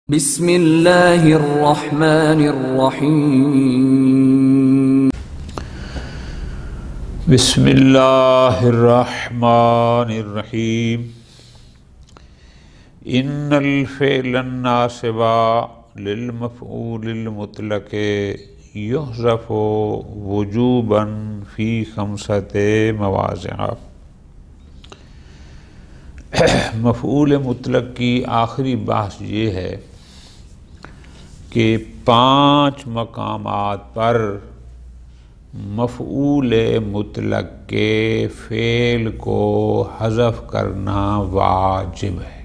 بسم اللہ الرحمن الرحیم بسم اللہ الرحمن الرحیم ان الفعل الناصب للمفعول المطلق یحذف وجوبا فی خمسۃ مواضع۔ مفعول مطلق کی آخری بحث یہ ہے کہ 5 مقامات پر مفعول مطلق کے فعل کو حذف کرنا واجب ہے۔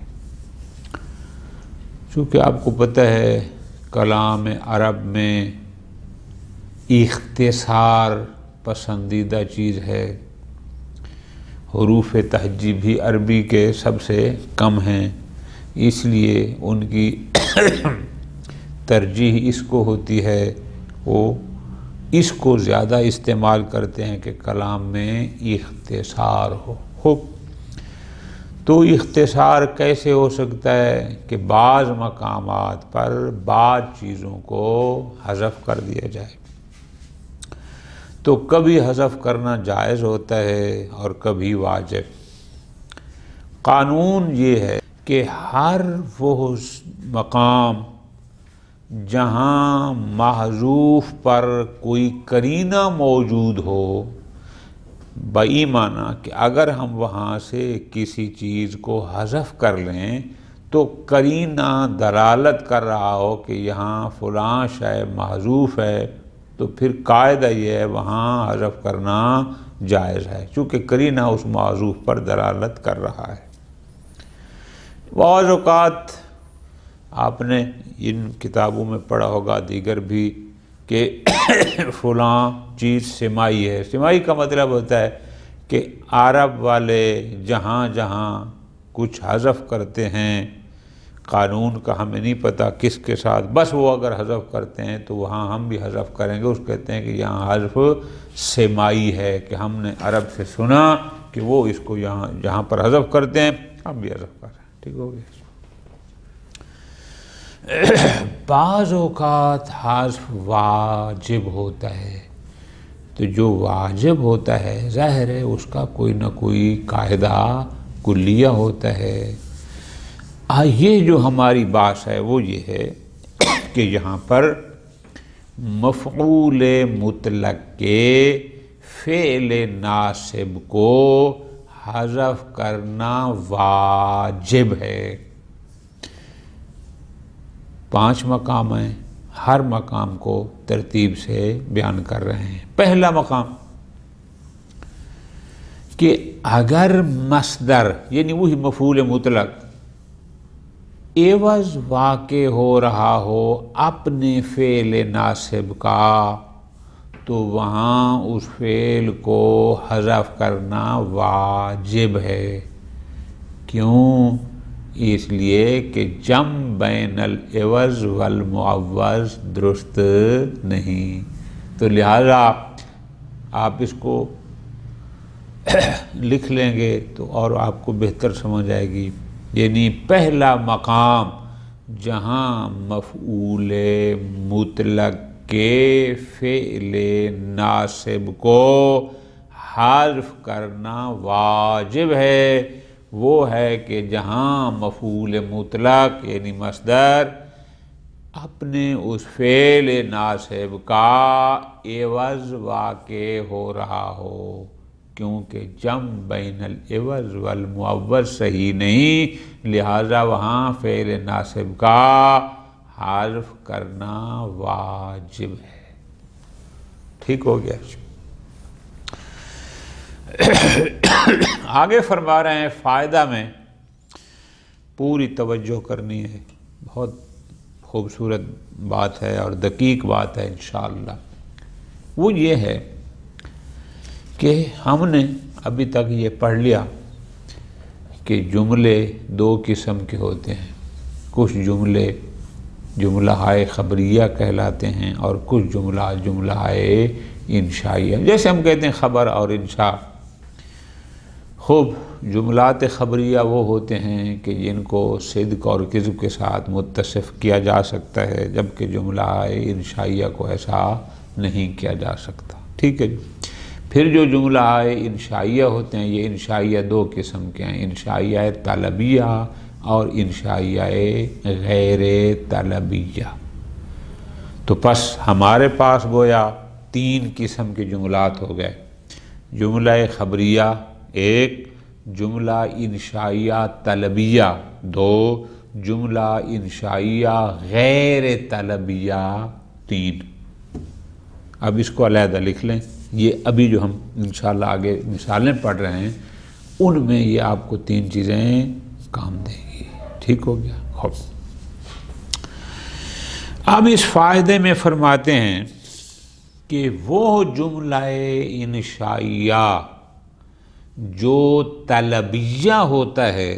چونکہ آپ کو پتہ ہے کلام عرب میں اختصار پسندیدہ چیز ہے۔ حروف تہجی بھی عربی کے سب سے کم ہیں، اس لیے ان کی ترجیح اس کو ہوتی ہے، وہ اس کو زیادہ استعمال کرتے ہیں کہ کلام میں اختصار ہو۔ تو اختصار کیسے ہو سکتا ہے کہ بعض مقامات پر بعض چیزوں کو حذف کر دیا جائے۔ تو کبھی حذف کرنا جائز ہوتا ہے اور کبھی واجب۔ قانون یہ ہے کہ ہر وہ مقام جہاں محذوف پر کوئی قرینہ موجود ہو، بئی معنی کہ اگر ہم وہاں سے کسی چیز کو حذف کر لیں تو قرینہ دلالت کر رہا ہو کہ یہاں فلاں شے محذوف ہے، تو پھر قاعدہ یہ ہے وہاں حذف کرنا جائز ہے، چونکہ قرینہ اس محذوف پر دلالت کر رہا ہے۔ بعض اوقات آپ نے ان کتابوں میں پڑھا ہوگا، دیگر بھی، کہ فلاں چیز سمائی ہے۔ سمائی کا مطلب ہوتا ہے کہ عرب والے جہاں جہاں کچھ حذف کرتے ہیں، قانون کا ہمیں نہیں پتہ کس کے ساتھ، بس وہ اگر حذف کرتے ہیں تو وہاں ہم بھی حذف کریں گے۔ اس کہتے ہیں کہ یہاں حذف سمائی ہے، کہ ہم نے عرب سے سنا کہ وہ اس کو جہاں پر حذف کرتے ہیں ہم بھی حذف کر رہے ہیں۔ ٹھیک ہو گیا۔ بعض اوقات حذف واجب ہوتا ہے، تو جو واجب ہوتا ہے ظاہر ہے اس کا کوئی نہ کوئی قاعدہ کلیہ ہوتا ہے۔ یہ جو ہماری بات ہے وہ یہ ہے کہ یہاں پر مفعول مطلق کے فعل ناصب کو حذف کرنا واجب ہے۔ 5 مقام ہیں، ہر مقام کو ترتیب سے بیان کر رہے ہیں۔ پہلا مقام کہ اگر مصدر یعنی وہی مفعول مطلق عوض واقع ہو رہا ہو اپنے فعل ناصب کا، تو وہاں اس فعل کو حذف کرنا واجب ہے۔ کیوں؟ اس لیے کہ جمع بین العوض والمعوض درست نہیں، تو لہذا آپ اس کو لکھ لیں گے تو اور آپ کو بہتر سمجھ آئے گی۔ یعنی پہلا مقام جہاں مفعول مطلق کے فعل ناصب کو حذف کرنا واجب ہے، وہ ہے کہ جہاں مفعول مطلق یعنی مصدر اپنے اس فعل ناصب کا عوض واقع ہو رہا ہو، کیونکہ جمع بین العوض والمعوض صحیح نہیں، لہذا وہاں فعل ناصب کا حذف کرنا واجب ہے۔ ٹھیک ہو گیا۔ آگے فرما رہے ہیں فائدہ میں پوری توجہ کرنی ہے، بہت خوبصورت بات ہے اور دقیق بات ہے انشاءاللہ۔ وہ یہ ہے کہ ہم نے ابھی تک یہ پڑھ لیا کہ جملے 2 قسم کے ہوتے ہیں۔ کچھ جملے جملہ خبریہ کہلاتے ہیں اور کچھ جملہ انشائیہ، جیسے ہم کہتے ہیں خبر اور انشاء۔ خوب جملات خبریہ وہ ہوتے ہیں کہ جن کو صدق اور کذب کے ساتھ متصف کیا جا سکتا ہے، جبکہ جملہ انشائیہ کو ایسا نہیں کیا جا سکتا، ٹھیک ہے جی۔ پھر جو جملہ انشائیہ ہوتے ہیں، یہ انشائیہ دو قسم کے ہیں، انشائیہ طلبیہ اور انشائیہ غیر طلبیہ۔ تو پس ہمارے پاس گویا تین قسم کے جملات ہو گئے، جملہ خبریہ ایک، جملہ انشائیہ طلبیہ دو، جملہ انشائیہ غیر طلبیہ تین۔ اب اس کو علیحدہ لکھ لیں، یہ ابھی جو ہم انشاءاللہ آگے مثالیں پڑھ رہے ہیں ان میں یہ آپ کو تین چیزیں کام دیں گی، ٹھیک ہو گیا۔ خوب، اب اس فائدے میں فرماتے ہیں کہ وہ جملہ انشائیہ جو طلبیہ ہوتا ہے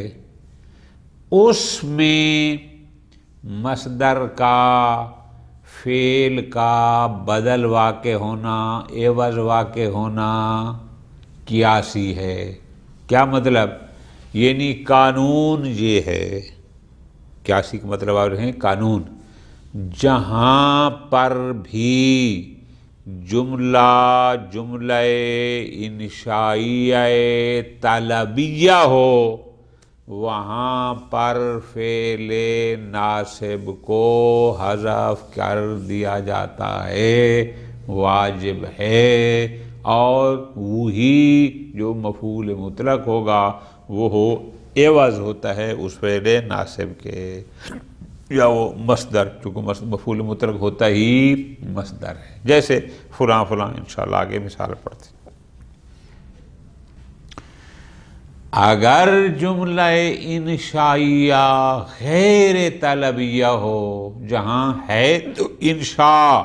اس میں مصدر کا، فعل کا بدل واقع ہونا، عوض واقع ہونا قیاسی ہے۔ کیا مطلب؟ یعنی قانون یہ ہے، قیاسی کا مطلب اور ہے قانون، جہاں پر بھی جملہ انشائیہ طلبیہ ہو وہاں پر فعل ناصب کو حذف کر دیا جاتا ہے، واجب ہے، اور وہی جو مفعول مطلق ہوگا وہ عوض ہوتا ہے اس فعل ناصب کے، یا وہ مصدر، چونکہ مفعول مطلق ہوتا ہی مصدر ہے، جیسے فلاں فلاں، انشاءاللہ آگے مثال پڑھتے ہیں۔ اگر جملہ انشائیہ غیر طلبیہ ہو، جہاں ہے تو انشاء،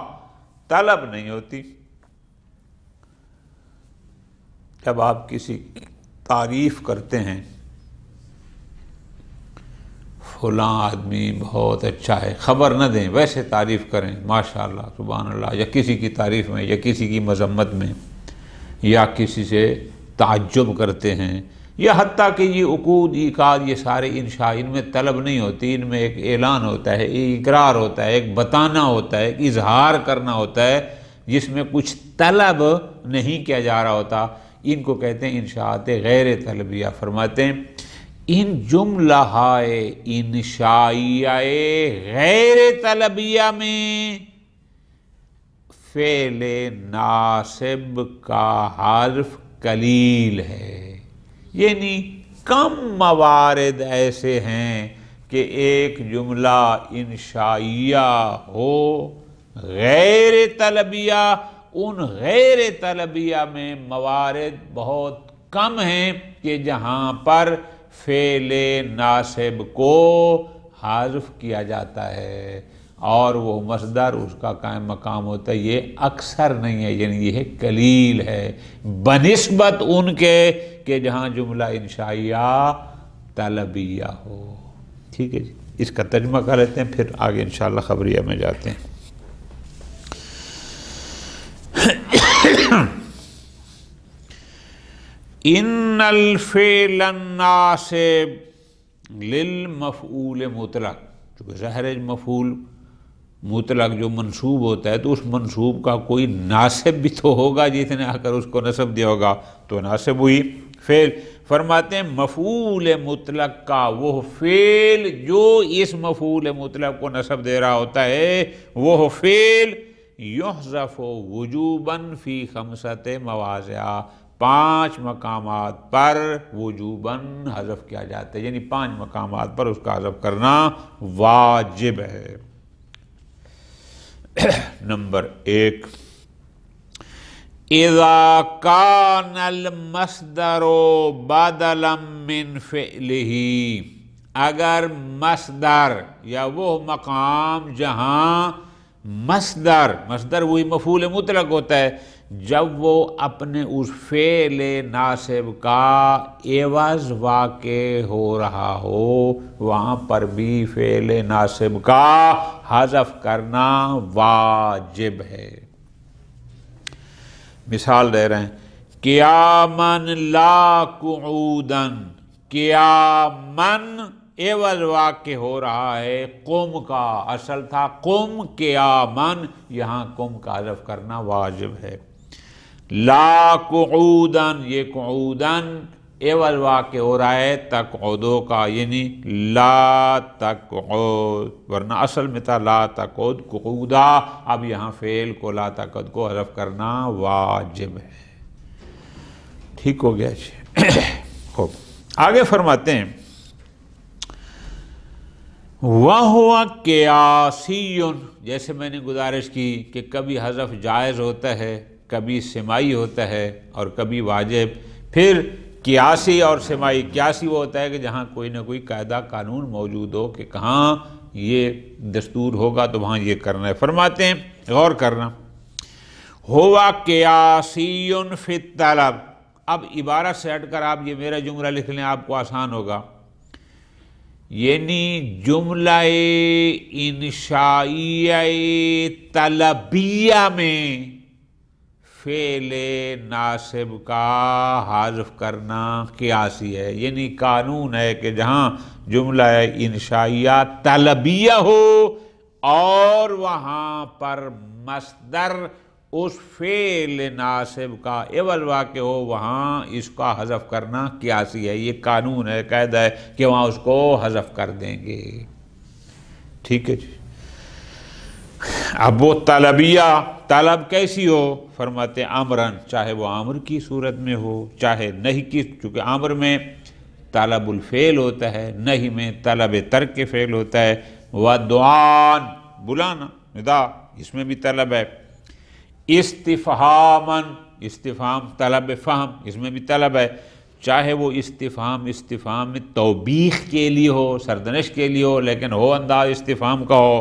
طلب نہیں ہوتی، جب آپ کسی تعریف کرتے ہیں فلاں آدمی بہت اچھا ہے، خبر نہ دیں، ویسے تعریف کریں، ماشاءاللہ، سبحان اللہ، یا کسی کی تعریف میں یا کسی کی مذمت میں یا کسی سے تعجب کرتے ہیں، یا حتیٰ کہ یہ عقود، ایقاد، یہ سارے انشاء، ان میں طلب نہیں ہوتی، ان میں ایک اعلان ہوتا ہے، ایک اقرار ہوتا ہے، ایک بتانا ہوتا ہے، ایک اظہار کرنا ہوتا ہے، جس میں کچھ طلب نہیں کیا جا رہا ہوتا، ان کو کہتے ہیں انشاءات غیر طلبیہ۔ فرماتے ہیں ان جملہ انشائیہ غیر طلبیہ میں فعل ناصب کا حرف قلیل ہے، یعنی کم موارد ایسے ہیں کہ ایک جملہ انشائیہ ہو غیر طلبیہ، ان غیر طلبیہ میں موارد بہت کم ہیں کہ جہاں پر فعل ناصب کو حذف کیا جاتا ہے اور وہ مصدر اس کا قائم مقام ہوتا ہے، یہ اکثر نہیں ہے، یعنی یہ قلیل ہے بنسبت ان کے کہ جہاں جملہ انشائیہ طلبیہ ہو، ٹھیک ہے جی۔ اس کا ترجمہ کر لیتے ہیں، پھر آگے انشاءاللہ خبریہ میں جاتے ہیں۔ ان الفعل الناصب للمفعول مطلق، چونکہ ظاہر ہے مفعول مطلق جو منصوب ہوتا ہے تو اس منصوب کا کوئی ناصب بھی تو ہوگا، جس نے آ کر اس کو نصب دیا ہوگا تو ناصب ہوئی فعل۔ فرماتے ہیں مفعول مطلق کا وہ فعل جو اس مفعول مطلق کو نصب دے رہا ہوتا ہے، وہ فعل یحذف وجوباً فی 5 مواضع، 5 مقامات پر وجوباً حذف کیا جاتا ہے، یعنی 5 مقامات پر اس کا حذف کرنا واجب ہے۔ نمبر 1، اذا کان المصدر بدلا من فعلہ، اگر مصدر یا وہ مقام جہاں مصدر وہی مفعول مطلق ہوتا ہے، جب وہ اپنے اس فعل ناصب کا عوض واقع ہو رہا ہو، وہاں پر بھی فعل ناصب کا حذف کرنا واجب ہے۔ مثال دے رہے ہیں قیامن لا قعودن، قیامن ایوز واقع ہو رہا ہے قم کا، اصل تھا قم قیامن، یہاں قم کا حذف کرنا واجب ہے۔ لا قعودن، یہ قعودن ایوز واقع ہو رہا ہے تقعدو کا، یعنی لا تقعد، ورنہ اصل میں تھا لا تقعد قعودا، اب یہاں فعل کو لا تقعد کو حذف کرنا واجب ہے۔ ٹھیک ہو گیا جی۔ خوب، آگے فرماتے ہیں وَهُوَ قِيَاسِيٌّ، جیسے میں نے گزارش کی کہ کبھی حذف جائز ہوتا ہے، کبھی سماعی ہوتا ہے اور کبھی واجب۔ پھر قیاسی اور سماعی، قیاسی وہ ہوتا ہے کہ جہاں کوئی نہ کوئی قاعدہ قانون موجود ہو کہ کہاں یہ دستور ہوگا تو وہاں یہ کرنا ہے۔ فرماتے ہیں غور کرنا، ہوا قیاسی فی الطلب، اب عبارت سے ہٹ کر آپ یہ میرا جملہ لکھ لیں، آپ کو آسان ہوگا، یعنی جملہ انشائیہ طلبیہ میں فعل ناصب کا حذف کرنا قیاسی ہے، یعنی قانون ہے کہ جہاں جملہ انشائیہ طلبیہ ہو اور وہاں پر مصدر اس فعل ناصب کا عوض واقع ہو، وہاں اس کا حذف کرنا قیاسی ہے، یہ قانون ہے، قاعدہ ہے کہ وہاں اس کو حذف کر دیں گے۔ ٹھیک ہے جی۔ اب وہ طلبیہ، طلب کیسی ہو؟ فرماتے امرن، چاہے وہ امر کی صورت میں ہو چاہے نہیں کی، چونکہ امر میں طلب الفعل ہوتا ہے، نہیں میں طلب ترک کے فعل ہوتا ہے، ودعان بلانا ندا، اس میں بھی طلب ہے، استفہامن، استفہام طلب فہم، اس میں بھی طلب ہے، چاہے وہ استفہام توبیخ کے لیے ہو، سردنش کے لیے ہو، لیکن ہو انداز استفہام کا ہو،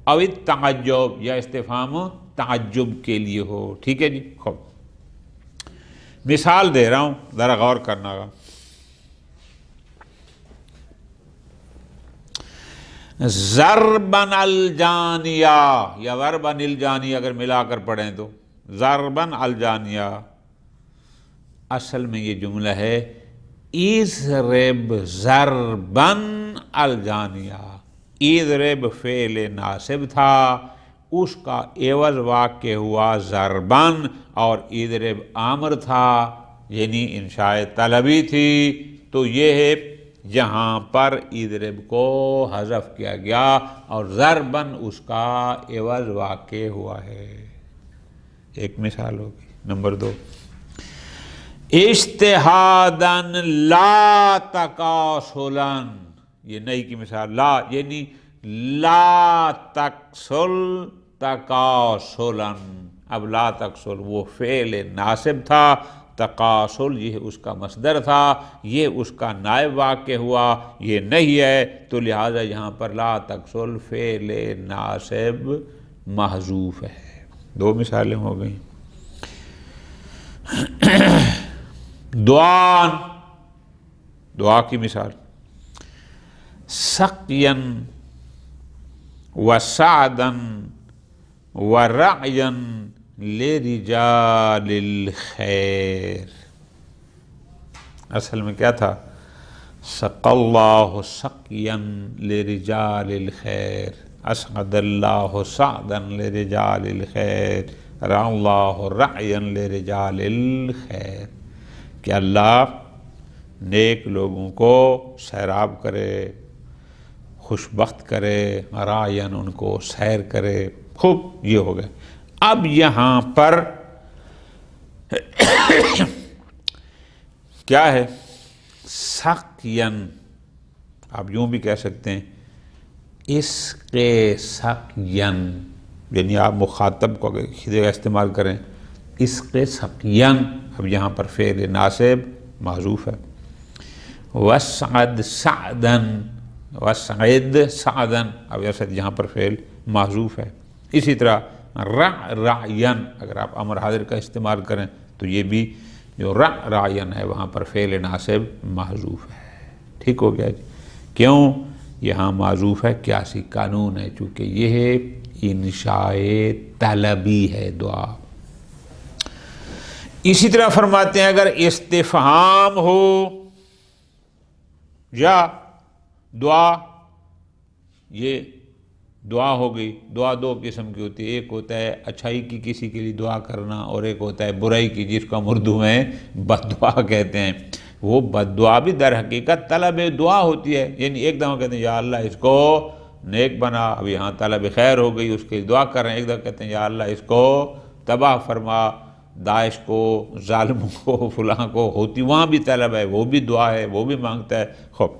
او تعجب، یا استفہام تعجب کے لیے ہو۔ ٹھیک ہے جی۔ خوب، مثال دے رہا ہوں، ذرا غور کرنا گا۔ ضربن الجانیہ یا ضربن الجانیہ اگر ملا کر پڑھیں تو ضربن الجانیہ، اصل میں یہ جملہ ہے اضرب ضربن الجانیہ، اضرب فعل ناصب تھا، اس کا عوض واقع ہوا ضربن، اور اضرب امر تھا یعنی انشاء طلبی تھی، تو یہ ہے یہاں پر اضرب کو حذف کیا گیا اور ضربن اس کا عوض واقع ہوا ہے۔ ایک مثال ہوگی۔ نمبر 2، اجتہادن لا تکاسلن، یہ نئی کی مثال، لا یعنی لا تکسل تکاسلن، اب لا تکسل وہ فعل ناصب تھا، تقاسل یہ اس کا مصدر تھا، یہ اس کا نائب واقع ہوا، یہ نہیں ہے، تو لہٰذا یہاں پر لا تکسل فعل ناصب محذوف ہے۔ 2 مثالیں ہو گئیں۔ دعان، دعا کی مثال، سقین وسعدن ورعین لرجال الخیر، اصل میں کیا تھا؟ سقى اللہ سقیا لرجال الخیر، اسعد اللہ سعدا لرجال الخیر، رعى اللہ رعیا لرجال الخیر، کہ اللہ نیک لوگوں کو سیراب کرے، خوشبخت کرے، رعین ان کو سیر کرے۔ خوب، یہ ہو گئے۔ اب یہاں پر کیا ہے؟ سقین، آپ یوں بھی کہہ سکتے ہیں عشق سقین، یعنی آپ مخاطب کو اگر کسی جگہ استعمال کریں عشق سقین، اب یہاں پر فعل ناصب محذوف ہے۔ وسعد سعدن، وسعد سعدن، اب یہاں پر فعل محذوف ہے۔ اسی طرح رعین، اگر آپ امر حاضر کا استعمال کریں تو یہ بھی جو رعین ہے وہاں پر فعل ناصب محذوف ہے۔ ٹھیک ہو گیا جی۔ کیوں؟ یہاں محذوف ہے، قیاسی قانون ہے، چونکہ یہ ہے انشاء طلبی ہے دعا۔ اسی طرح فرماتے ہیں اگر استفہام ہو یا دعا، یہ دعا ہو گئی، دعا دو قسم کی ہوتی ہے، ایک ہوتا ہے اچھائی کی کسی کے لیے دعا کرنا، اور ایک ہوتا ہے برائی کی، جس کو ہم اردو میں بد دعا کہتے ہیں۔ وہ بد دعا بھی در حقیقت طلب دعا ہوتی ہے، یعنی ایک دفعہ کہتے ہیں یا اللہ اس کو نیک بنا، اب یہاں طلب خیر ہو گئی، اس کے لیے دعا کر رہے ہیں، ایک دفعہ کہتے ہیں یا اللہ اس کو تباہ فرما، داعش کو، ظالموں کو، فلاں کو، ہوتی وہاں بھی طلب ہے، وہ بھی دعا ہے، وہ بھی مانگتا ہے۔ خوب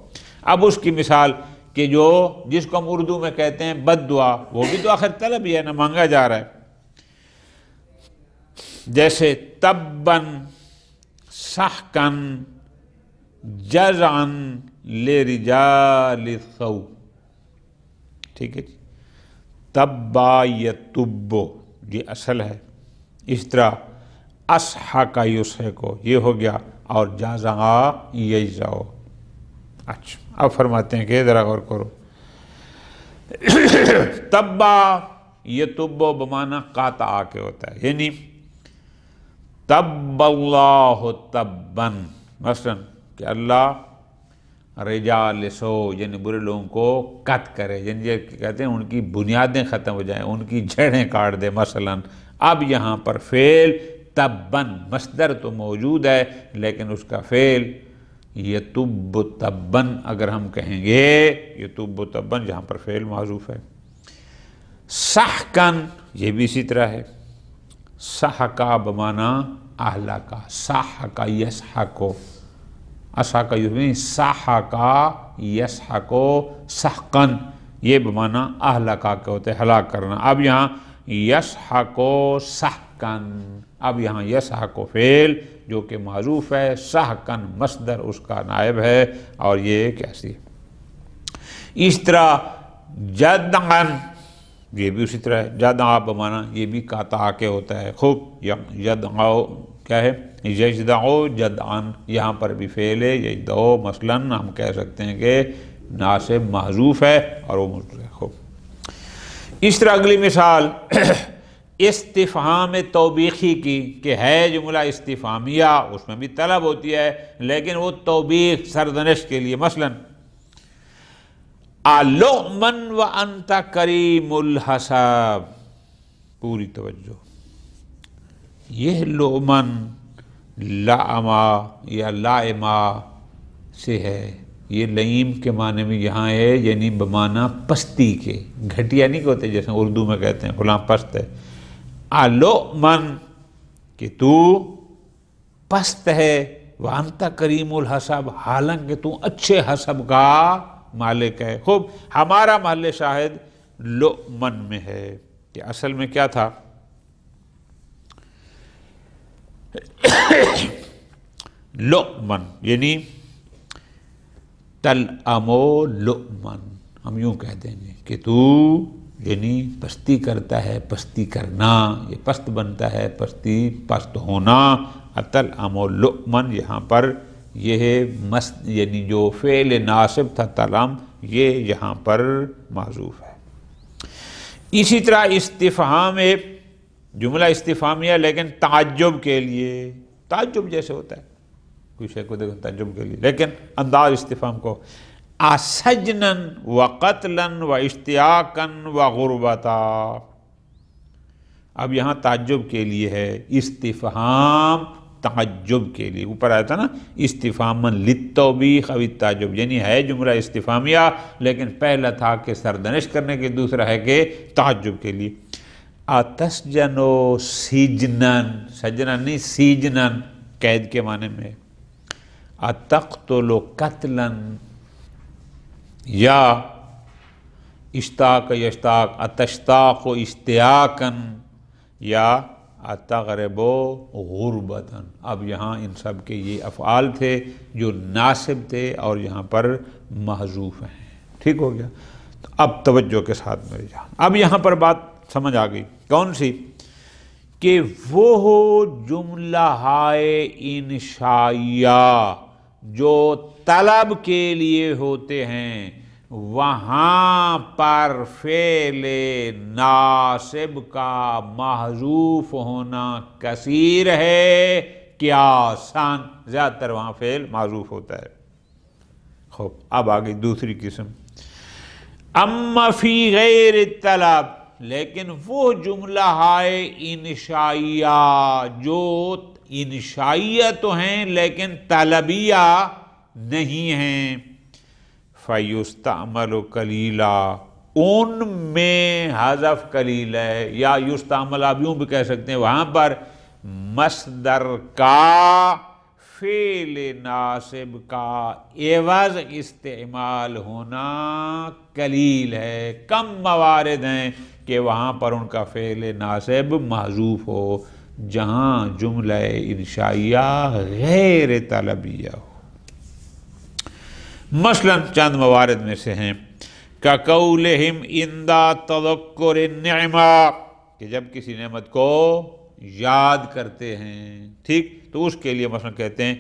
اب اس کی مثال کہ جو جس کو ہم اردو میں کہتے ہیں بد دعا، وہ بھی تو آخر طلب ہی ہے نا، مانگا جا رہا ہے۔ جیسے تباً سحقاً جزعاً لرجال السوء، ٹھیک ہے جی، تبا یتبو یہ اصل ہے، اس طرح اسحق یسحق یہ ہو گیا، اور جزع یجزع۔ اچھا اب فرماتے ہیں کہ ذرا غور کرو، تبا یتبو بمعنی قاطع کے ہوتا ہے، یعنی تب اللہ تباً، مثلا کہ اللہ رجال سو یعنی برے لوگوں کو قط کرے، یعنی یہ کہتے ہیں ان کی بنیادیں ختم ہو جائیں، ان کی جڑیں کاٹ دے مثلا۔ اب یہاں پر فعل تباً، مصدر تو موجود ہے لیکن اس کا فعل یتب تباً اگر ہم کہیں گے، یتب تباً جہاں پر فعل محذوف ہے۔ سحقاً یہ بھی اسی طرح ہے، سحقا بمعنی اہلکا، سحقا یسحقو، اسحقا یسحقو، سحقا یسحقو سحقاً، یہ بمعنی اہلکا کے ہوتے ہیں ہلاک کرنا۔ اب یہاں یسحقو سحقاً، اب یہاں یسحقو فعل جو کہ معروف ہے، سحقاً مصدر اس کا نائب ہے، اور یہ کیسی ہے۔ اس طرح جدعاً یہ بھی اسی طرح ہے، جدع بمعنی یہ بھی قاطع کے ہوتا ہے۔ خوب یدعو کیا ہے، یجدعو جدعاً، یہاں پر بھی فعل ہے یجدعو، مثلا ہم کہہ سکتے ہیں کہ ناصب محذوف ہے اور وہ مصدر ہے۔ خوب اس طرح اگلی مثال استفہام توبیخی کی، کہ ہے جملہ استفہامیہ، اس میں بھی طلب ہوتی ہے لیکن وہ توبیخ سرزنش کے لیے، مثلا لؤمن وانت کریم الحسب، پوری توجہ، یہ لؤمن لعما یا لائما سے ہے، یہ لئیم کے معنی میں یہاں ہے، یعنی بمعنی پستی کے، گھٹیا نہیں ہوتے جیسے اردو میں کہتے ہیں فلاں پست ہے۔ لؤمن کہ تو پست ہے، وانت کریم الحسب حالانکہ تو اچھے حسب کا مالک ہے۔ خوب ہمارا محل شاہد لؤمن میں ہے، کہ اصل میں کیا تھا، لؤمن یعنی تلعمو لؤمن، ہم یوں کہہ دیں گے کہ تو یعنی پستی کرتا ہے، پستی کرنا، یہ پست بنتا ہے، پستی پست ہونا، تلعمو لؤمن، یہاں پر یہ ہے یعنی جو فعل ناصب تھا تلعم، یہ یہاں پر محذوف ہے۔ اسی طرح استفہام جملہ استفہامیہ لیکن تعجب کے لیے، تعجب جیسے ہوتا ہے کوئی شے کو دیکھو تعجب کے لیے، لیکن انداز استفہام کو سجنن و قتلن و اشتیاقن و غربتا، اب یہاں تعجب کے لیے ہے، استفہام تعجب کے لیے، اوپر آیا تھا نا استفہاماً للتوبیخ او التعجب، یعنی ہے جملہ استفہامیہ لیکن پہلا تھا کہ سردنش کرنے کے، دوسرا ہے کہ تعجب کے لیے۔ اتسجنو سجنن، سجنن نہیں سجنن قید کے معنی میں، اتقتل قتلن، یا اشتاق یشتاق، اتشتاق اشتیاقن، یا اتغرب غربتن۔ اب یہاں ان سب کے یہ افعال تھے جو ناصب تھے اور یہاں پر محذوف ہیں، ٹھیک ہو گیا۔ تو اب توجہ کے ساتھ میرے جان، اب یہاں پر بات سمجھ آ گئی، کون سی، کہ وہ جملہ ہائے انشائیہ جو طلب کے لیے ہوتے ہیں، وہاں پر فعل ناصب کا محذوف ہونا کثیر ہے قیاساً، زیادہ تر وہاں فعل محذوف ہوتا ہے۔ خوب، اب آگئی دوسری قسم، اما فی غیر الطلب، لیکن وہ جملہ ہے انشائیہ جو انشائیہ تو ہیں لیکن طلبیہ نہیں ہیں، فیستعمل قلیلا، ان میں حذف قلیل ہے، یا یستعمل آپ یوں بھی کہہ سکتے ہیں، وہاں پر مصدر کا فعل ناصب کا عوض استعمال ہونا قلیل ہے، کم موارد ہیں کہ وہاں پر ان کا فعل ناصب محذوف ہو جہاں جملہ انشائیہ غیر طلبیہ ہو۔ مثلا چند موارد میں سے ہیں کَقَوْلِهِمْ عِنْدَ تَذَكُّرِ النِّعْمَةِ، کہ جب کسی نعمت کو یاد کرتے ہیں، ٹھیک، تو اس کے لیے مثلا کہتے ہیں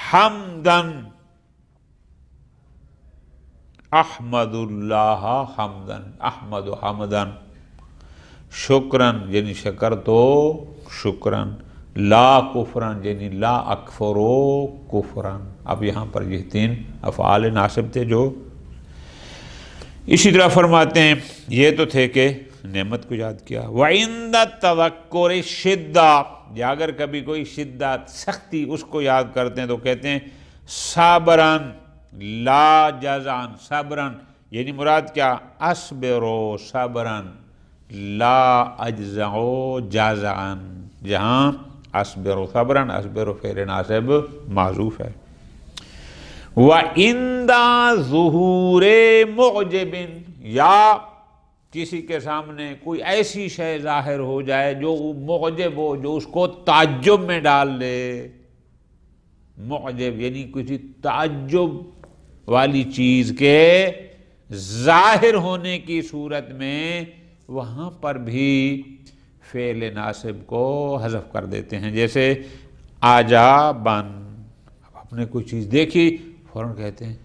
حمدن، احمد اللہ حمدن، احمد حمدن، شکرن یعنی شکر تو شکرن، لا کفرن یعنی لا اکفرو کفرن۔ اب یہاں پر یہ تین افعال ناصب تھے جو اسی طرح فرماتے ہیں، یہ تو تھے کہ نعمت کو یاد کیا۔ وَعِنْدَ التَّذَكُّرِ الشِّدَّةِ، یا اگر کبھی کوئی شدت سختی اس کو یاد کرتے ہیں تو کہتے ہیں صبرن لا جزعن، صبرن یعنی مراد کیا، اصبرو صبرن لا اجزعو جزعن، جہاں اصبرو صبرن، اصبرو فعل ناصب معذوف ہے۔ وَعِنْدَ ظُهُورِ مُعْجِبٍ، یا کسی کے سامنے کوئی ایسی شے ظاہر ہو جائے جو معجب ہو، جو اس کو تعجب میں ڈال دے، معجب یعنی کسی تعجب والی چیز کے ظاہر ہونے کی صورت میں وہاں پر بھی فعل ناصب کو حذف کر دیتے ہیں، جیسے عجباً، آپ نے کوئی چیز دیکھی فوراً کہتے ہیں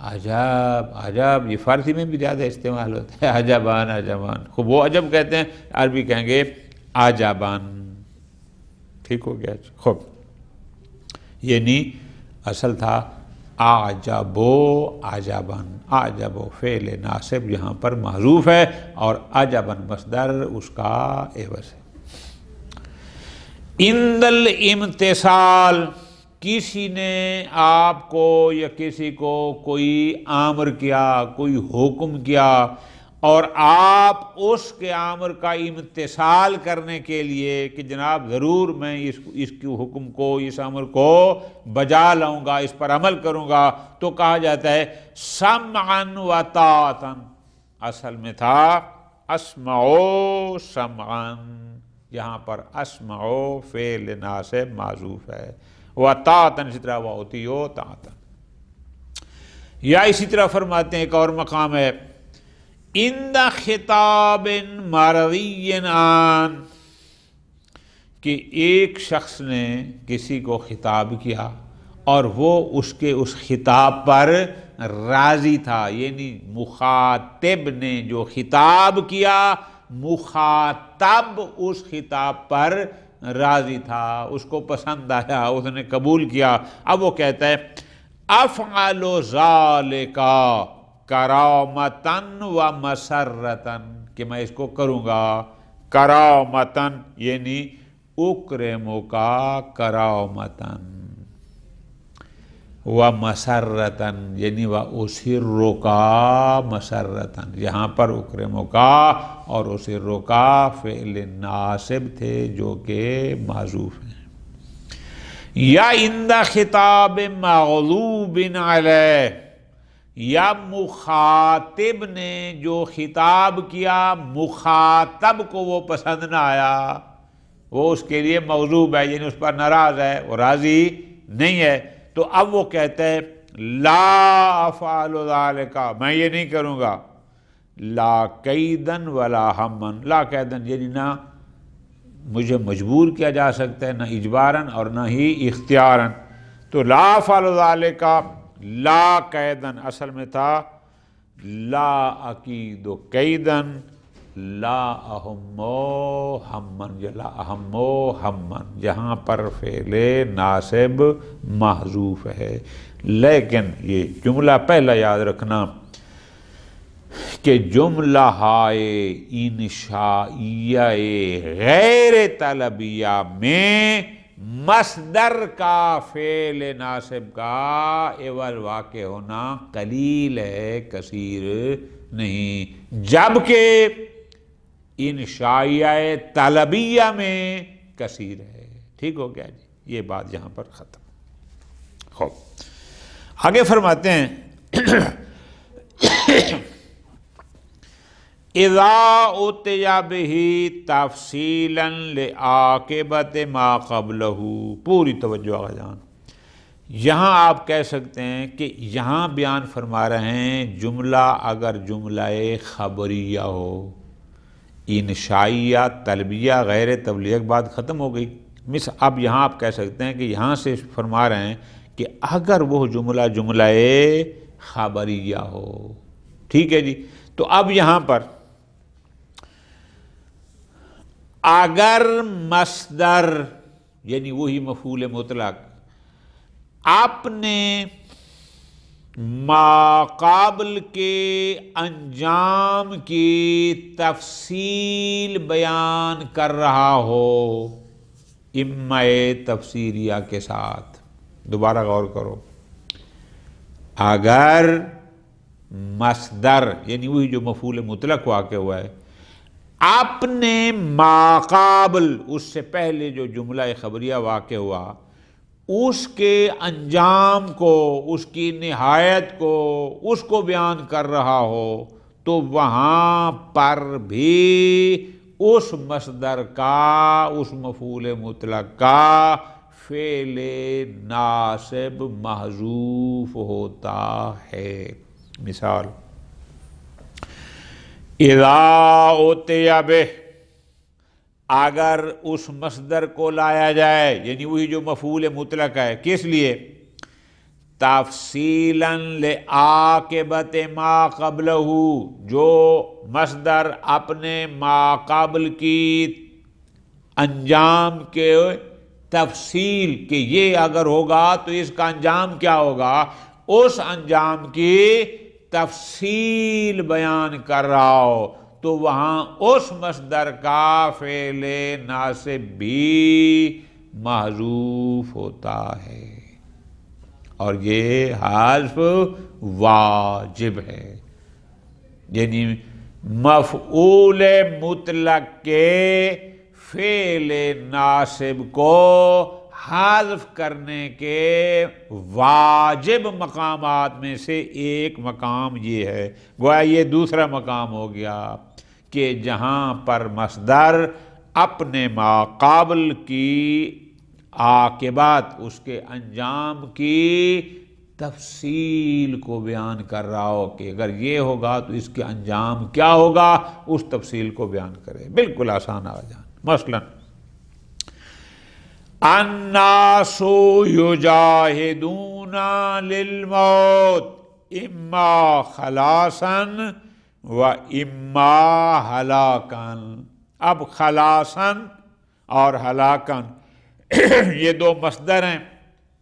عجب، عجب، یہ فارسی میں بھی زیادہ استعمال ہوتا ہے، عجبان، عجبان، خوب وہ عجب کہتے ہیں، عربی کہیں گے عجبان، ٹھیک ہو گیا، خوب، یعنی اصل تھا اعجبو عجباً، اعجبو فعل ناصب یہاں پر محذوف ہے اور عجباً مصدر اس کا عوض ہے۔ عند الامتثال، کسی نے آپ کو یا کسی کو کوئی امر کیا، کوئی حکم کیا، اور آپ اس کے امر کا امتثال کرنے کے لیے کہ جناب ضرور میں اس کی حکم کو، اس امر کو بجا لاؤں گا، اس پر عمل کروں گا، تو کہا جاتا ہے سمعاً و طاعتاً، اصل میں تھا اسمعو سمعاً، یہاں پر اسمعو فعل ناصب معذوف ہے، وطاعتاً اسی طرح وَأُطِیعُوا طاعتاً۔ یا اسی طرح فرماتے ہیں ایک اور مقام ہے عند خطاب مروی عن، کہ ایک شخص نے کسی کو خطاب کیا اور وہ اس کے اس خطاب پر راضی تھا، یعنی مخاطب نے جو خطاب کیا مخاطب اس خطاب پر راضی تھا، اس کو پسند آیا، اس نے قبول کیا۔ اب وہ کہتا ہے افعل ذالک کرامتاً و مسرتاً، کہ میں اس کو کروں گا کرامتاً یعنی اکرمک کرامتاً، و مسرتاً یعنی و اسرک مسرتاً، یہاں پر اکرمک اور اسرک فعل ناصب تھے جو کہ معذوف ہیں۔ یا عند خطاب مغضوب علیہ، یا مخاطب نے جو خطاب کیا مخاطب کو وہ پسند نہ آیا، وہ اس کے لیے مغضوب ہے یعنی اس پر ناراض ہے، وہ راضی نہیں ہے، تو اب وہ کہتا ہے لا افعل ذالک، میں یہ نہیں کروں گا، لا قیدن ولا ہمن، لا قیدن یعنی نہ مجھے مجبور کیا جا سکتا ہے، نہ اجباراً اور نہ ہی اختیاراً، تو لا افعل ذالک لا قیدن اصل میں تھا لا عقید کیدن لا اہمو ہمن یا لا اہمو ہمن، جہاں پر فعل ناصب محذوف ہے. لیکن یہ جملہ پہلا یاد رکھنا کہ جملہ ہائے انشائیہ غیر طلبیہ میں مصدر کا فعل ناصب کا عوض واقع ہونا قلیل ہے، کثیر نہیں، جبکہ انشائیہ طلبیہ میں کثیر ہے. ٹھیک ہو گیا جی، یہ بات یہاں پر ختم. خوب آگے فرماتے ہیں اذا اتي به تفصیلا لعاقبت ما قبلہ. پوری توجہ آقا جان، یہاں آپ کہہ سکتے ہیں کہ یہاں بیان فرما رہے ہیں جملہ اگر جملہ خبریہ ہو، انشائیہ طلبیہ غیر طلبیہ بات ختم ہو گئی. اب یہاں آپ کہہ سکتے ہیں کہ یہاں سے فرما رہے ہیں کہ اگر وہ جملہ خبریہ ہو. ٹھیک ہے جی، تو اب یہاں پر اگر مصدر یعنی وہی مفعول مطلق اپنے ما قابل کے انجام کی تفصیل بیان کر رہا ہو اما تفسیریہ کے ساتھ. دوبارہ غور کرو، اگر مصدر یعنی وہی جو مفعول مطلق واقع ہوا ہے اپنے ما قابل اس سے پہلے جو جملہ خبریہ واقع ہوا اس کے انجام کو، اس کی نہایت کو، اس کو بیان کر رہا ہو، تو وہاں پر بھی اس مصدر کا، اس مفعول مطلق کا فعل ناصب محذوف ہوتا ہے. مثال اذا اتي به، اگر اس مصدر کو لایا جائے یعنی وہی جو مفعول مطلق ہے، کس لیے؟ تفصیلا لعاقبت ما قبلہ، جو مصدر اپنے ما قبل کی انجام کے تفصیل کہ یہ اگر ہوگا تو اس کا انجام کیا ہوگا، اس انجام کی تفصیل بیان کر رہا ہو، تو وہاں اس مصدر کا فعل ناصب بھی محذوف ہوتا ہے، اور یہ حذف واجب ہے. یعنی مفعول مطلق کے فعل ناصب کو حذف کرنے کے واجب مقامات میں سے ایک مقام یہ ہے. گویا یہ دوسرا مقام ہو گیا کہ جہاں پر مصدر اپنے ما قابل کی عاقبات، اس کے انجام کی تفصیل کو بیان کر رہا ہو کہ اگر یہ ہوگا تو اس کے انجام کیا ہوگا، اس تفصیل کو بیان کرے. بالکل آسان آ جان. مثلا الناس یجاہدون للموت اما خلاصا و اما ہلاکا. اب خلاصا اور ہلاکا یہ دو مصدر ہیں،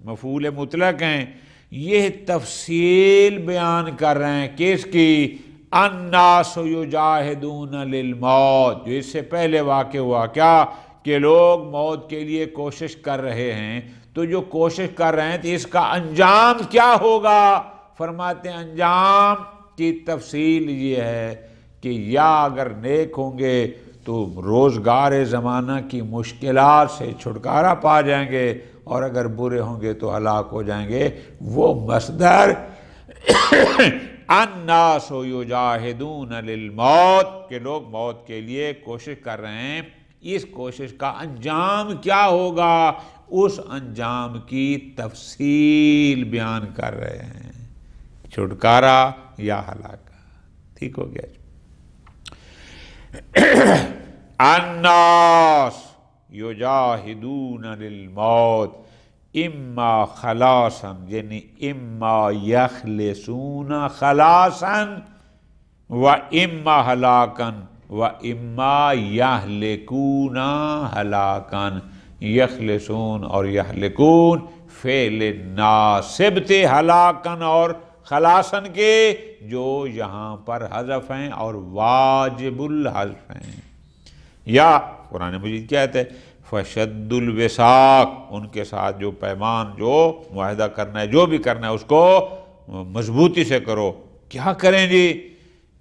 مفعول مطلق ہیں، یہ تفصیل بیان کر رہے ہیں کس کی؟ الناس یجاہدون للموت، جو اس سے پہلے واقع ہوا کیا کہ لوگ موت کے لیے کوشش کر رہے ہیں. تو جو کوشش کر رہے ہیں تو اس کا انجام کیا ہوگا؟ فرماتے ہیں انجام کی تفصیل یہ ہے کہ یا اگر نیک ہوں گے تو روزگار زمانہ کی مشکلات سے چھٹکارا پا جائیں گے، اور اگر برے ہوں گے تو ہلاک ہو جائیں گے. وہ مصدر الناس یجاہدون للموت کہ لوگ موت کے لیے کوشش کر رہے ہیں، اس کوشش کا انجام کیا ہوگا، اس انجام کی تفصیل بیان کر رہے ہیں، چھٹکارا یا ہلاکت. ٹھیک ہو گیا. الناس یجاہدون للموت اما خلاصا، یعنی اما یخلصون خلاصا وَإِمَّا ہلاکن وَإِمَّا یہلکون ہلاکن، یخلصون اور یہلکون فعل ناصب تھے ہلاکن اور خلاصن کے، جو یہاں پر حذف ہیں اور واجب الحذف ہیں۔ یا قرآن مجید کیا کہتے ہیں؟ فشد الوثاق، ان کے ساتھ جو پیمان، جو معاہدہ کرنا ہے، جو بھی کرنا ہے اس کو مضبوطی سے کرو۔ کیا کریں جی؟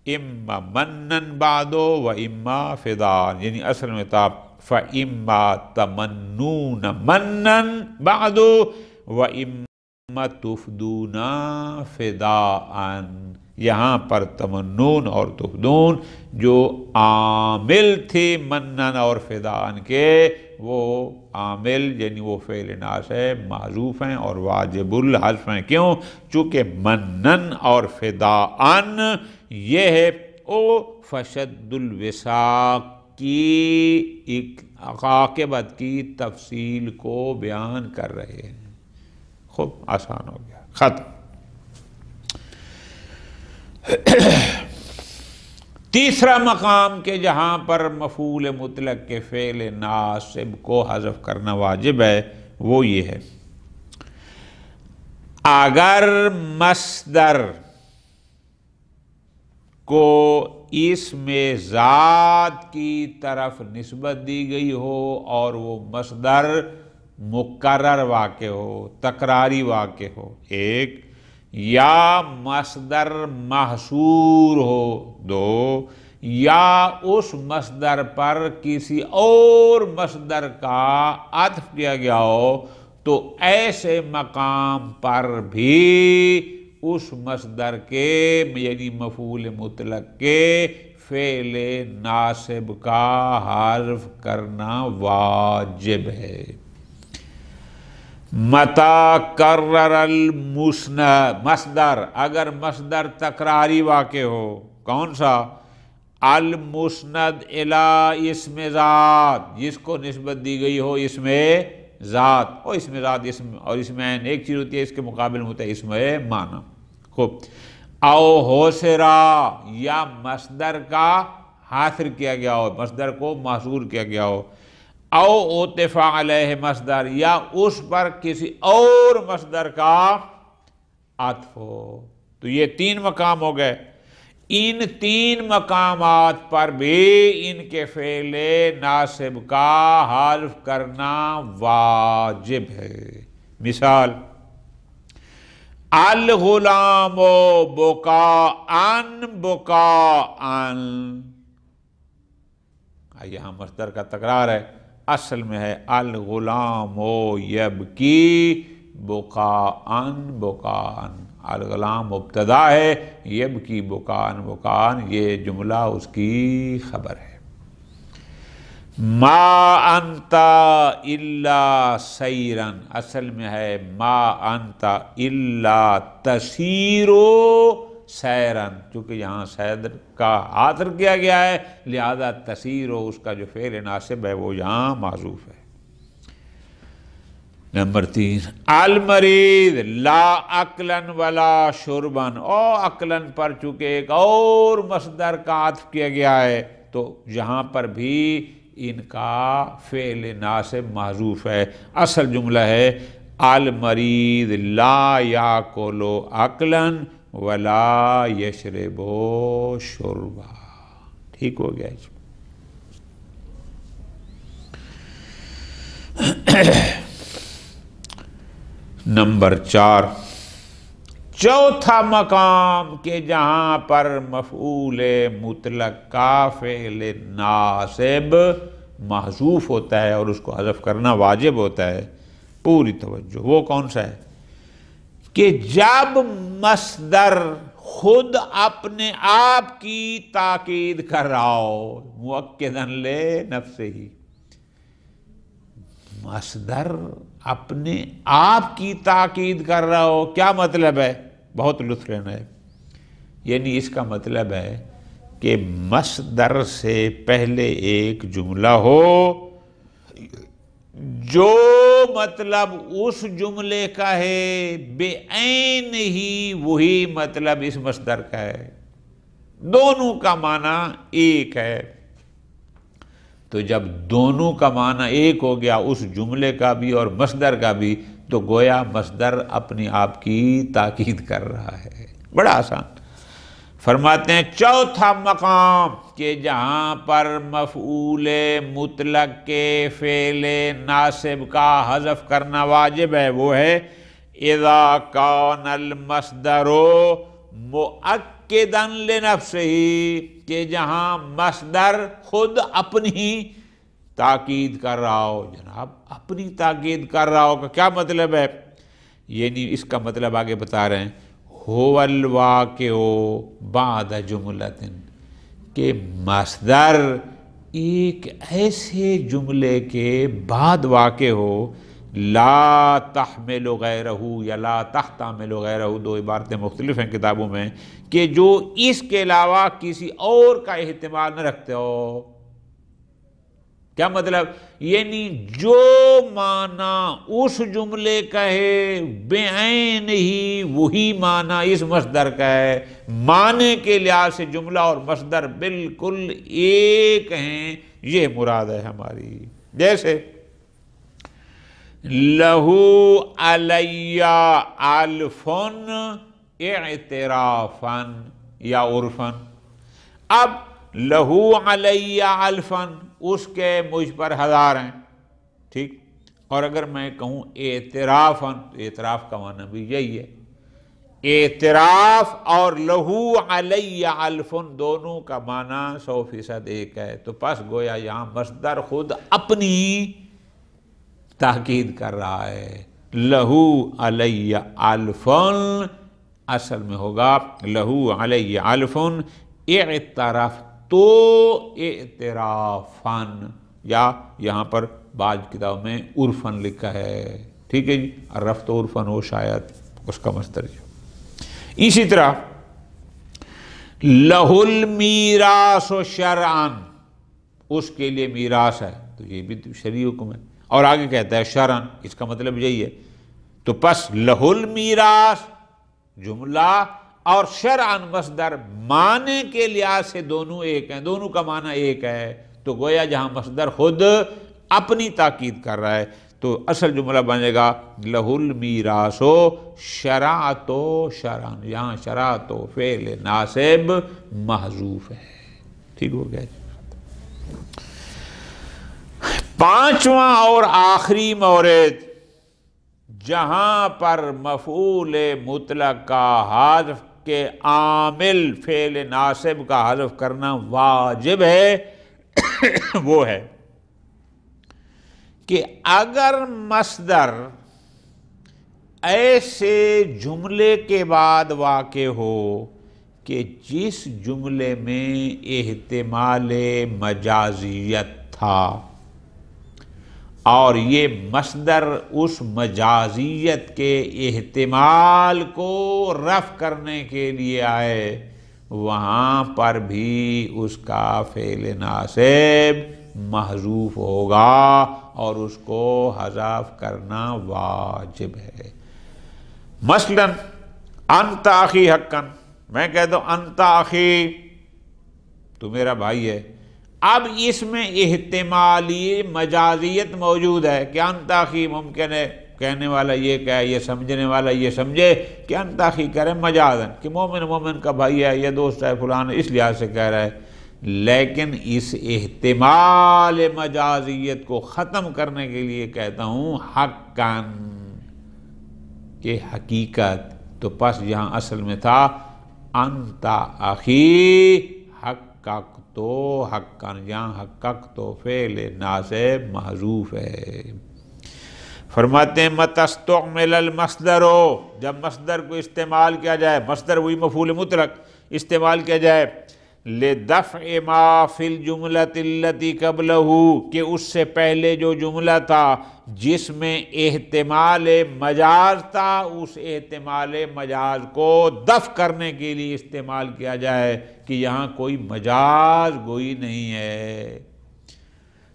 اما منن بعدو و اما فدان، یعنی اصل میں تھا فاما تمنون منن بعدو و اما تفدون فداءً، یہاں پر تمنون اور تفدون جو عامل تھے منن اور فدان کے، وہ عامل یعنی وہ فعل ناصب محذوف ہیں اور واجب الحذف ہیں۔ کیوں؟ چونکہ منن اور فدان یہ ہے او فشد الوثاق کی ایک عاقبت کی تفصیل کو بیان کر رہے ہیں۔ خوب آسان ہو گیا، ختم۔ تیسرا مقام کہ جہاں پر مفعول مطلق کے فعل ناصب کو حذف کرنا واجب ہے، وہ یہ ہے اگر مصدر کو اسم ذات کی طرف نسبت دی گئی ہو اور وہ مصدر مکرر واقع ہو، تکراری واقع ہو، ایک، یا مصدر محصور ہو، دو، یا اس مصدر پر کسی اور مصدر کا عطف کیا گیا ہو، تو ایسے مقام پر بھی اس مصدر کے یعنی مفعول مطلق کے فعل ناصب کا حذف کرنا واجب ہے۔ متا کرر المسند، مصدر اگر مصدر تکراری واقع ہو، کون سا؟ المسند الی اسم ذات، جس کو نسبت دی گئی ہو اسم ذات، اور اسم ذات اسم اور اسم عین ایک چیز ہوتی ہے، اس کے مقابل میں ہوتا ہے اسم معنی۔ خوب، او حسرا، یا مصدر کا حاصر کیا گیا ہو، مصدر کو محصور کیا گیا ہو، او اتفا علیہ مصدر، یا اس پر کسی اور مصدر کا عطف ہو، تو یہ تین مقام ہو گئے۔ ان تین مقامات پر بھی ان کے فعل ناصب کا حذف کرنا واجب ہے۔ مثال، الغلام بکاءً بکاءً، یہاں مصدر کا تکرار ہے، اصل میں ہے الغلام یبکی بکاءً بکاءً، الغلام مبتدا ہے، یبکی بکاءً بکاءً یہ جملہ اس کی خبر ہے۔ ما انت الا سیرا، اصل میں ہے ما انت الا تسیر سیرا، چونکہ یہاں سیر کا عاطر کیا گیا ہے، لہذا تسیر اس کا جو فعل ناصب ہے وہ یہاں محذوف ہے۔ نمبر 3، المرید لا اکلن ولا شربن، او اکلن پر چونکہ ایک اور مصدر کا عطف کیا گیا ہے، تو یہاں پر بھی ان کا فعل ناصب محذوف ہے۔ اصل جملہ ہے المرید لا یاکل اکلن ولا یشرب شربا۔ ٹھیک ہو گیا جی۔ نمبر 4، چوتھا مقام کہ جہاں پر مفعول مطلق کا فعل ناصب محذوف ہوتا ہے اور اس کو حذف کرنا واجب ہوتا ہے، پوری توجہ، وہ کون سا ہے؟ کہ جب مصدر خود اپنے آپ کی تاکید کر رہا ہو، مؤکدن لے نفسہ ہی، مصدر اپنے آپ کی تاکید کر رہا ہو، کیا مطلب ہے؟ بہت لطف لینا ہے، یعنی اس کا مطلب ہے کہ مصدر سے پہلے ایک جملہ ہو جو مطلب اس جملے کا ہے بے عین ہی وہی مطلب اس مصدر کا ہے، دونوں کا معنی ایک ہے۔ تو جب دونوں کا معنی ایک ہو گیا اس جملے کا بھی اور مصدر کا بھی، تو گویا مصدر اپنی آپ کی تاکید کر رہا ہے۔ بڑا آسان۔ فرماتے ہیں چوتھا مقام کہ جہاں پر مفعول مطلق کے فعل ناصب کا حذف کرنا واجب ہے، وہ ہے اذا کان المصدر مؤکدا لنفسہ، کہ جہاں مصدر خود اپنی تاکید کر رہا ہو۔ جناب اپنی تاکید کر رہا ہو کا کیا مطلب ہے؟ یعنی اس کا مطلب آگے بتا رہے ہیں، هو الواقع بعد جملۃ، کہ مصدر ایک ایسے جملے کے بعد واقع ہو، لا تحمل غیرہ یا لا تحتمل غیرہ، دو عبارتیں مختلف ہیں کتابوں میں، کہ جو اس کے علاوہ کسی اور کا احتمال نہ رکھتے ہو۔ کیا مطلب؟ یعنی جو معنی اس جملے کا ہے بعین ہی وہی معنی اس مصدر کا ہے، معنی کے لحاظ سے جملہ اور مصدر بالکل ایک ہیں، یہ مراد ہے ہماری۔ جیسے لہو علی الفن اعترافن یا عرفن۔ اب لہو علی الفن، اس کے مجھ پر 1000 ہیں، ٹھیک، اور اگر میں کہوں اعترافن، اعتراف کا معنی بھی یہی ہے۔ اعتراف اور لہو علی الفن دونوں کا معنی 100% ایک ہے، تو پس گویا یہاں مصدر خود اپنی تاکید کر رہا ہے۔ لہو علی الفن اصل میں ہوگا لہو علی الفن اعترف تو اعترافن، یا یہاں پر بعض کتابوں میں عرفن لکھا ہے، ٹھیک ہے جی، عرفت عرفن ہو شاید اس کا مصدر جو۔ اسی طرح لہ المیراث شرعن، اس کے لیے میراث ہے، تو یہ بھی شرعی حکم ہے، اور آگے کہتا ہے شرعن، اس کا مطلب یہی ہے۔ تو پس لہ المیراث جملہ اور شرعن مصدر معنی کے لحاظ سے دونوں ایک ہیں، دونوں کا معنی ایک ہے، تو گویا جہاں مصدر خود اپنی تاکید کر رہا ہے، تو اصل جملہ بنے گا لہ المیراث شرعت شرعن، یہاں شرعت فعل ناصب محذوف ہے، ٹھیک ہو گیا۔ پانچواں اور آخری مورد جہاں پر مفعول مطلق کا حذف کے عامل فعل ناصب کا حذف کرنا واجب ہے، وہ ہے کہ اگر مصدر ایسے جملے کے بعد واقع ہو کہ جس جملے میں احتمال مجازیت تھا، اور یہ مصدر اس مجازیت کے احتمال کو رفع کرنے کے لیے آئے، وہاں پر بھی اس کا فعل ناصب محذوف ہوگا اور اس کو حذف کرنا واجب ہے۔ مثلا انت اخی حقا، میں کہتا ہوں انت اخی، تو میرا بھائی ہے، اب اس میں احتمالی مجازیت موجود ہے کہ انت اخی، ممکن ہے کہنے والا یہ کہے، یہ سمجھنے والا یہ سمجھے کہ انت اخی کرے مجازن، کہ مومن مومن کا بھائی ہے، یہ دوست ہے فلان، اس لحاظ سے کہہ رہا ہے، لیکن اس احتمال مجازیت کو ختم کرنے کے لیے کہتا ہوں حقاً، کہ حقیقت، تو پس یہاں اصل میں تھا انت اخی حقق تو حقاً، یہاں حقق تو فعل ناصب محذوف ہے۔ فرماتے ہیں متی استعمل المصدر، جب مصدر کو استعمال کیا جائے، مصدر وہی مفعول مطلق استعمال کیا جائے، لدفع ما فی الجملۃ التی قبلہ، کہ اس سے پہلے جو جملہ تھا جس میں احتمال مجاز تھا، اس احتمال مجاز کو دفع کرنے کے لیے استعمال کیا جائے کہ یہاں کوئی مجاز گوئی نہیں ہے۔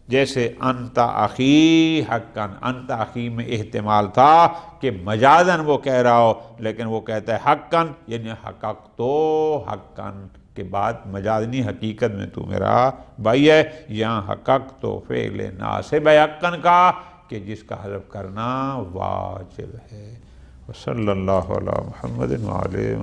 جیسے انت اخی حقاً، انت اخی میں احتمال تھا کہ مجازاً وہ کہہ رہا ہو، لیکن وہ کہتا ہے حقاً، یعنی حقق تو حقاً، کہ بات مجازنی حقیقت میں تو میرا بھائی ہے، یہاں حقق تو فعل ناسب حقن کا کہ جس کا حلف کرنا واجب ہے۔ وصلی اللہ علی محمد وعلیہ وسلم۔